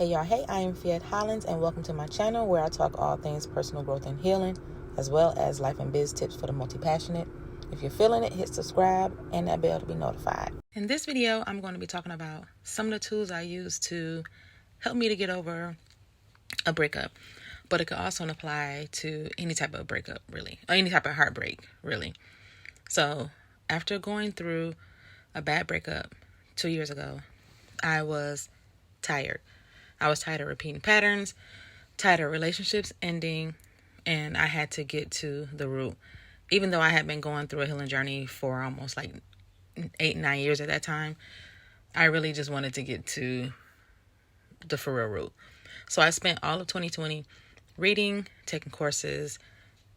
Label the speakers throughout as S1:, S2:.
S1: Hey y'all, hey, I am Fiat Hollins and welcome to my channel where I talk all things personal growth and healing, as well as life and biz tips for the multi-passionate. If you're feeling it, hit subscribe and that bell to be notified. In this video, I'm going to be talking about some of the tools I use to help me to get over a breakup, but it could also apply to any type of breakup, really, or any type of heartbreak, really. So after going through a bad breakup 2 years ago, I was tired. I was tired of repeating patterns, tired of relationships ending, and I had to get to the root. Even though I had been going through a healing journey for almost like 8-9 years at that time, I really just wanted to get to the for real root. So I spent all of 2020 reading, taking courses,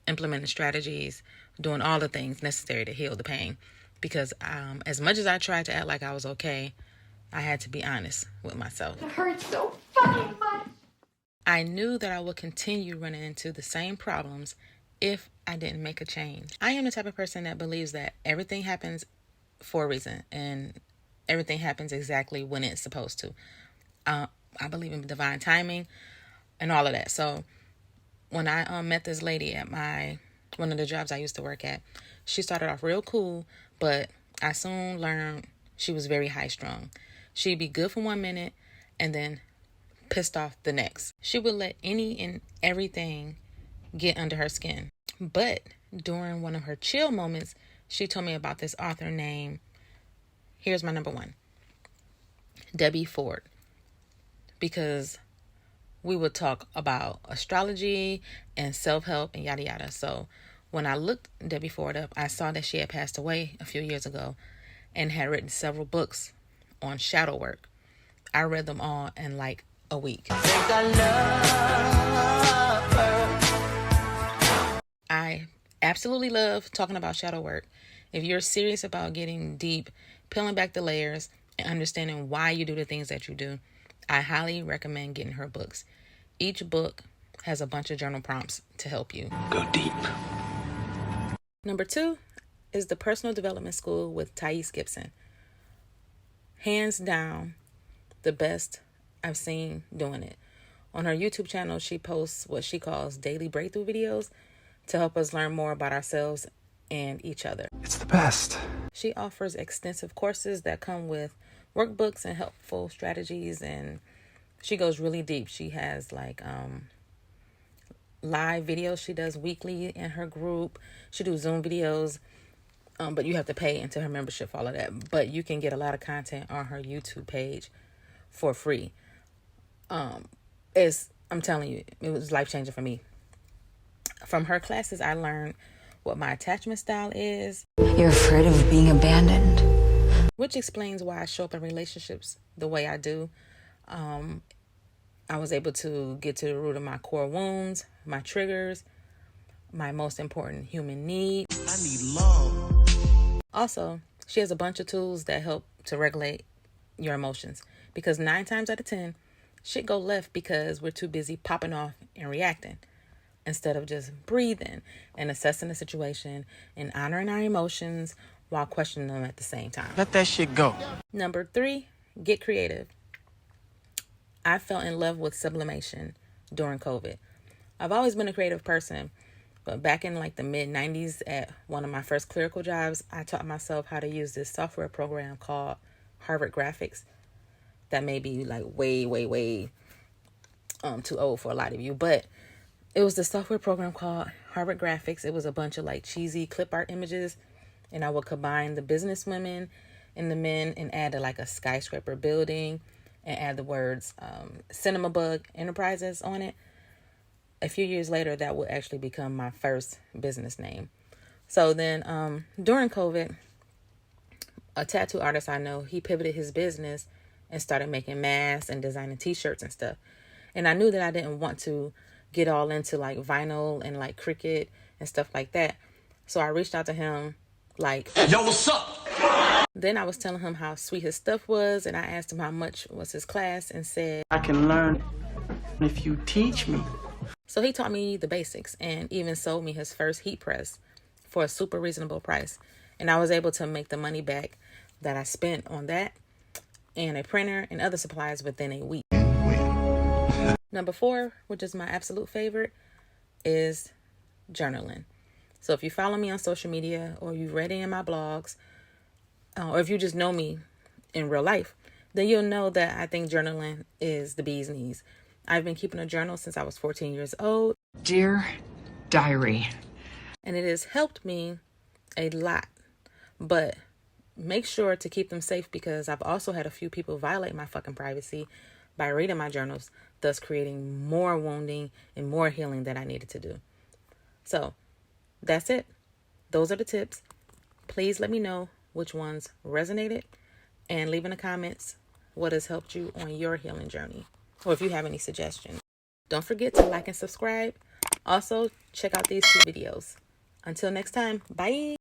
S1: implementing strategies, doing all the things necessary to heal the pain. Because as much as I tried to act like I was okay, I had to be honest with myself.
S2: It hurts so fucking much.
S1: I knew that I would continue running into the same problems if I didn't make a change. I am the type of person that believes that everything happens for a reason and everything happens exactly when it's supposed to. I believe in divine timing and all of that. So when I met this lady at one of the jobs I used to work at, she started off real cool, but I soon learned she was very high strung. She'd be good for 1 minute and then pissed off the next. She would let any and everything get under her skin. But during one of her chill moments, she told me about this author named, here's my number one, Debbie Ford. Because we would talk about astrology and self-help and yada yada. So when I looked Debbie Ford up, I saw that she had passed away a few years ago and had written several books on shadow work. I read them all in like a week. I absolutely love talking about shadow work. If you're serious about getting deep, peeling back the layers, and understanding why you do the things that you do, I highly recommend getting her books. Each book has a bunch of journal prompts to help you.
S3: Go deep.
S1: Number 2 is the Personal Development School with Thais Gibson. Hands down, the best I've seen doing it. On her YouTube channel, she posts what she calls daily breakthrough videos to help us learn more about ourselves and each other.
S3: It's the best.
S1: She offers extensive courses that come with workbooks and helpful strategies, and she goes really deep. She has like live videos she does weekly in her group. She do Zoom videos, but you have to pay into her membership for all of that. But you can get a lot of content on her YouTube page for free. I'm telling you, it was life-changing for me. From her classes, I learned what my attachment style is.
S2: You're afraid of being abandoned.
S1: Which explains why I show up in relationships the way I do. I was able to get to the root of my core wounds, my triggers, my most important human need.
S3: I need love.
S1: Also, she has a bunch of tools that help to regulate your emotions. Because 9 times out of 10, shit go left because we're too busy popping off and reacting, instead of just breathing and assessing the situation and honoring our emotions while questioning them at the same time.
S3: Let that shit go.
S1: Number 3, get creative. I fell in love with sublimation during COVID. I've always been a creative person, but back in like the mid-90s at one of my first clerical jobs, I taught myself how to use this software program called Heartbreak. That may be like way too old for a lot of you, but it was the software program called Heartbreak. It was a bunch of like cheesy clip art images, and I would combine the business women and the men and add like a skyscraper building and add the words Cinema Bug Enterprises on it. A few years later, that would actually become my first business name. So then during COVID, a tattoo artist I know, he pivoted his business and started making masks and designing t-shirts and stuff. And I knew that I didn't want to get all into like vinyl and like Cricut and stuff like that. So I reached out to him like,
S3: Yo, what's up?
S1: Then I was telling him how sweet his stuff was, and I asked him how much was his class and said,
S4: I can learn if you teach me.
S1: So he taught me the basics and even sold me his first heat press for a super reasonable price. And I was able to make the money back that I spent on that and a printer and other supplies within a week. Number 4, which is my absolute favorite, is journaling. So if you follow me on social media, or you've read any of my blogs, or if you just know me in real life, then you'll know that I think journaling is the bee's knees. I've been keeping a journal since I was 14 years old.
S2: Dear Diary.
S1: And it has helped me a lot. But make sure to keep them safe, because I've also had a few people violate my fucking privacy by reading my journals, thus creating more wounding and more healing that I needed to do. So that's it. Those are the tips. Please let me know which ones resonated, and leave in the comments what has helped you on your healing journey, or if you have any suggestions. Don't forget to like and subscribe. Also, check out these 2 videos. Until next time, bye.